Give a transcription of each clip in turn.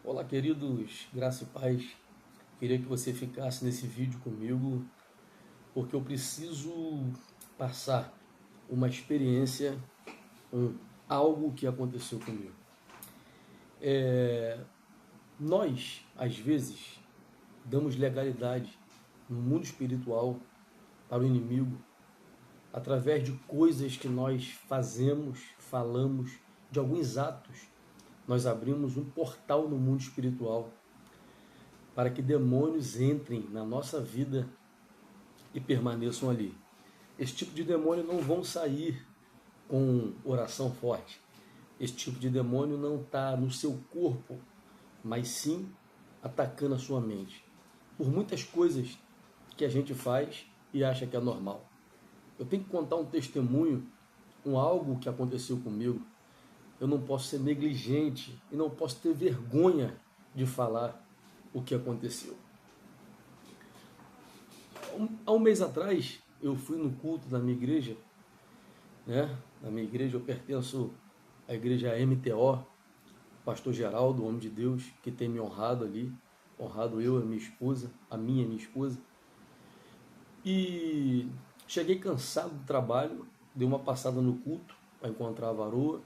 Olá, queridos, graça e paz. Queria que você ficasse nesse vídeo comigo, porque eu preciso passar uma experiência, algo que aconteceu comigo. Nós, às vezes, damos legalidade no mundo espiritual para o inimigo através de coisas que nós fazemos, falamos, de alguns atos. Nós abrimos um portal no mundo espiritual para que demônios entrem na nossa vida e permaneçam ali. Esse tipo de demônio não vão sair com oração forte. Esse tipo de demônio não está no seu corpo, mas sim atacando a sua mente. Por muitas coisas que a gente faz e acha que é normal. Eu tenho que contar um testemunho, algo que aconteceu comigo. Eu não posso ser negligente e não posso ter vergonha de falar o que aconteceu. Há um mês atrás, eu fui no culto da minha igreja, né? Na minha igreja eu pertenço à igreja MTO, pastor Geraldo, homem de Deus, que tem me honrado ali, honrado eu e a minha esposa. E cheguei cansado do trabalho, dei uma passada no culto para encontrar a varoa.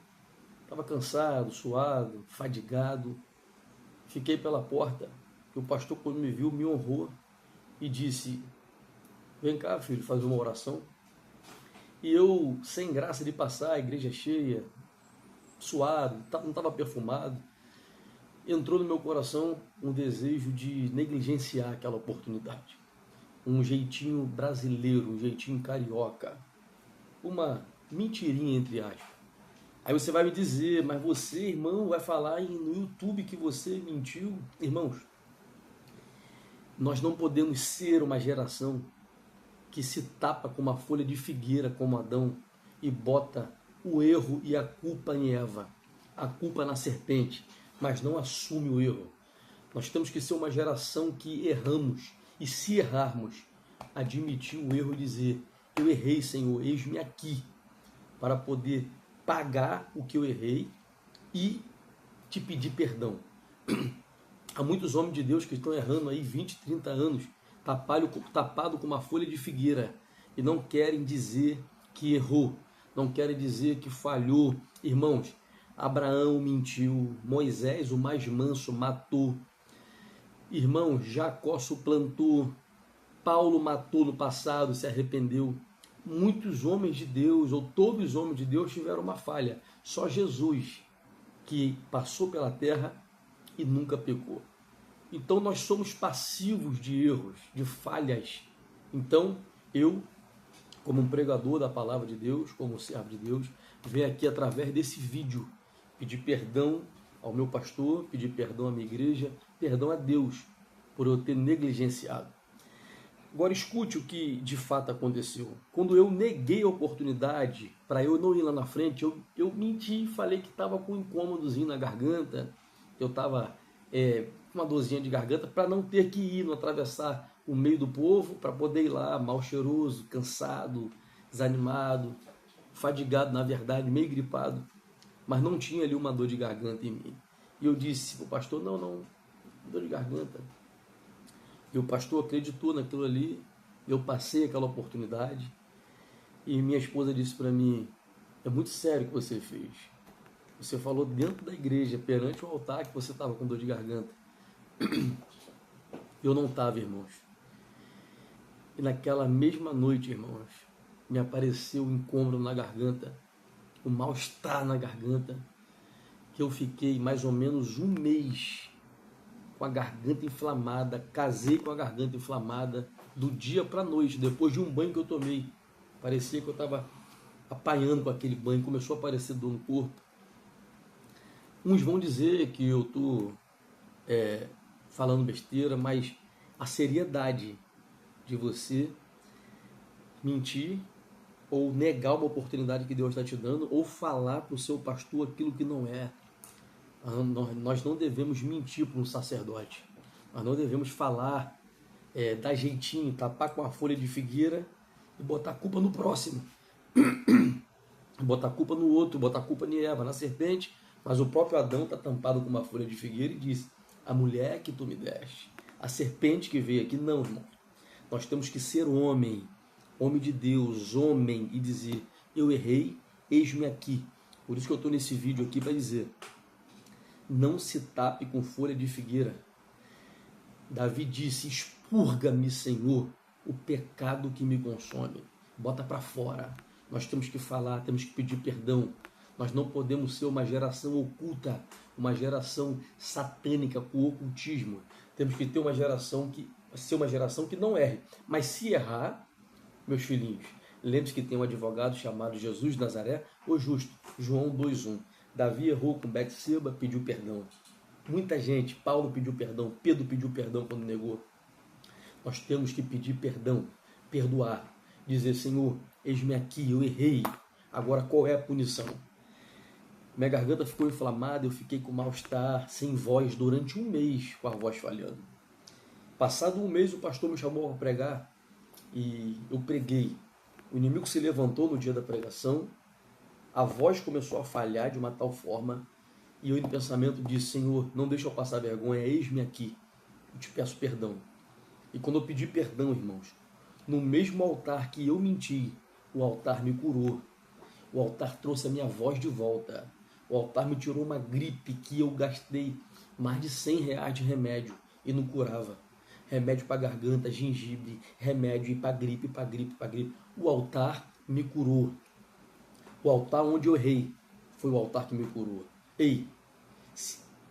Estava cansado, suado, fadigado. Fiquei pela porta, e o pastor, quando me viu, me honrou e disse: vem cá, filho, fazer uma oração. E eu, sem graça de passar, a igreja cheia, suado, não estava perfumado, entrou no meu coração um desejo de negligenciar aquela oportunidade. Um jeitinho brasileiro, um jeitinho carioca, uma mentirinha entre aspas. Aí você vai me dizer, mas você, irmão, vai falar no YouTube que você mentiu? Irmãos, nós não podemos ser uma geração que se tapa com uma folha de figueira como Adão e bota o erro e a culpa em Eva, a culpa na serpente, mas não assume o erro. Nós temos que ser uma geração que erramos e, se errarmos, admitir o erro e dizer: eu errei, Senhor, eis-me aqui, para poder pagar o que eu errei e te pedir perdão. Há muitos homens de Deus que estão errando aí 20, 30 anos, tapado com uma folha de figueira, e não querem dizer que errou, não querem dizer que falhou. Irmãos, Abraão mentiu, Moisés, o mais manso, matou. Irmãos, Jacó suplantou, Paulo matou no passado, se arrependeu. Muitos homens de Deus, ou todos os homens de Deus, tiveram uma falha. Só Jesus, que passou pela terra e nunca pecou. Então nós somos passivos de erros, de falhas. Então eu, como um pregador da palavra de Deus, como um servo de Deus, venho aqui através desse vídeo pedir perdão ao meu pastor, pedir perdão à minha igreja, perdão a Deus por eu ter negligenciado. Agora escute o que de fato aconteceu. Quando eu neguei a oportunidade para eu não ir lá na frente, eu menti, falei que estava com um incômodozinho na garganta, eu estava com uma dorzinha de garganta, para não ter que ir, não atravessar o meio do povo, para poder ir lá mal cheiroso, cansado, desanimado, fadigado, na verdade, meio gripado, mas não tinha ali uma dor de garganta em mim. E eu disse para o pastor: não, dor de garganta. E o pastor acreditou naquilo ali, eu passei aquela oportunidade, e minha esposa disse para mim: é muito sério o que você fez. Você falou dentro da igreja, perante o altar, que você estava com dor de garganta. Eu não estava, irmãos. E naquela mesma noite, irmãos, me apareceu um incômodo na garganta, um mal-estar na garganta, que eu fiquei mais ou menos um mês com a garganta inflamada, casei com a garganta inflamada, do dia para a noite, depois de um banho que eu tomei. Parecia que eu estava apanhando com aquele banho, começou a aparecer dor no corpo. Uns vão dizer que eu estou falando besteira, mas a seriedade de você mentir ou negar uma oportunidade que Deus está te dando, ou falar para o seu pastor aquilo que não é. Nós não devemos mentir para um sacerdote. Nós não devemos falar, dar jeitinho, tapar com a folha de figueira e botar a culpa no próximo. Botar a culpa no outro, botar a culpa em Eva, na serpente. Mas o próprio Adão está tampado com uma folha de figueira e disse: a mulher que tu me deste, a serpente que veio aqui. Não, irmão. Nós temos que ser homem, homem de Deus, homem, e dizer: eu errei, eis-me aqui. Por isso que eu estou nesse vídeo aqui para dizer: não se tape com folha de figueira. Davi disse: expurga-me, Senhor, o pecado que me consome. Bota para fora. Nós temos que falar, temos que pedir perdão. Nós não podemos ser uma geração oculta, uma geração satânica com ocultismo. Temos que ter uma geração que não erre. Mas se errar, meus filhinhos, lembre-se que tem um advogado chamado Jesus de Nazaré, o justo, João 2:1. Davi errou com Betseba, pediu perdão. Muita gente, Paulo pediu perdão, Pedro pediu perdão quando negou. Nós temos que pedir perdão, perdoar, dizer: Senhor, eis-me aqui, eu errei, agora qual é a punição? Minha garganta ficou inflamada, eu fiquei com mal-estar, sem voz, durante um mês, com a voz falhando. Passado um mês, o pastor me chamou para pregar, e eu preguei. O inimigo se levantou no dia da pregação, a voz começou a falhar de uma tal forma, e eu em pensamento disse: Senhor, não deixa eu passar vergonha, eis-me aqui, eu te peço perdão. E quando eu pedi perdão, irmãos, no mesmo altar que eu menti, o altar me curou. O altar trouxe a minha voz de volta. O altar me tirou uma gripe que eu gastei mais de R$100 de remédio e não curava. Remédio para garganta, gengibre, remédio para gripe, para gripe, para gripe. O altar me curou. O altar onde eu errei foi o altar que me curou. Ei,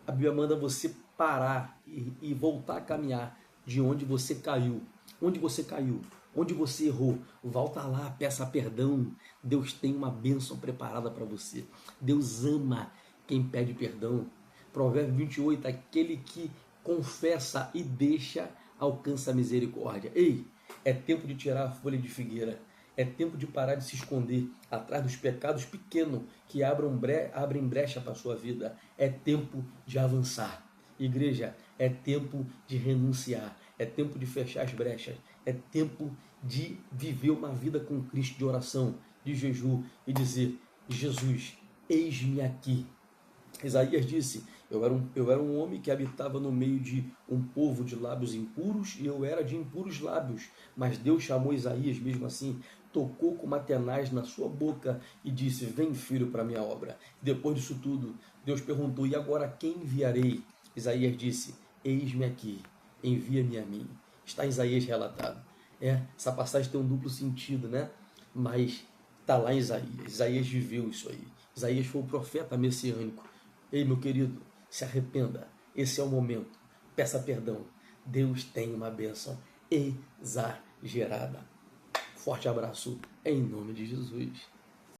a Bíblia manda você parar e voltar a caminhar de onde você caiu. Onde você caiu, onde você errou, volta lá, peça perdão. Deus tem uma bênção preparada para você. Deus ama quem pede perdão. Provérbio 28, aquele que confessa e deixa, alcança a misericórdia. Ei, é tempo de tirar a folha de figueira. É tempo de parar de se esconder atrás dos pecados pequenos que abrem brecha para a sua vida. É tempo de avançar. Igreja, é tempo de renunciar. É tempo de fechar as brechas. É tempo de viver uma vida com Cristo, de oração, de jejum, e dizer: Jesus, eis-me aqui. Isaías disse: eu era um homem que habitava no meio de um povo de lábios impuros, e eu era de impuros lábios. Mas Deus chamou Isaías mesmo assim, tocou com uma tenaz na sua boca e disse: vem, filho, para a minha obra. Depois disso tudo, Deus perguntou: e agora quem enviarei? Isaías disse: eis-me aqui, envia-me a mim. Está em Isaías relatado. Essa passagem tem um duplo sentido, né? Mas está lá em Isaías. Isaías viveu isso aí. Isaías foi o profeta messiânico. Ei, meu querido, se arrependa. Esse é o momento. Peça perdão. Deus tem uma bênção exagerada. Forte abraço em nome de Jesus.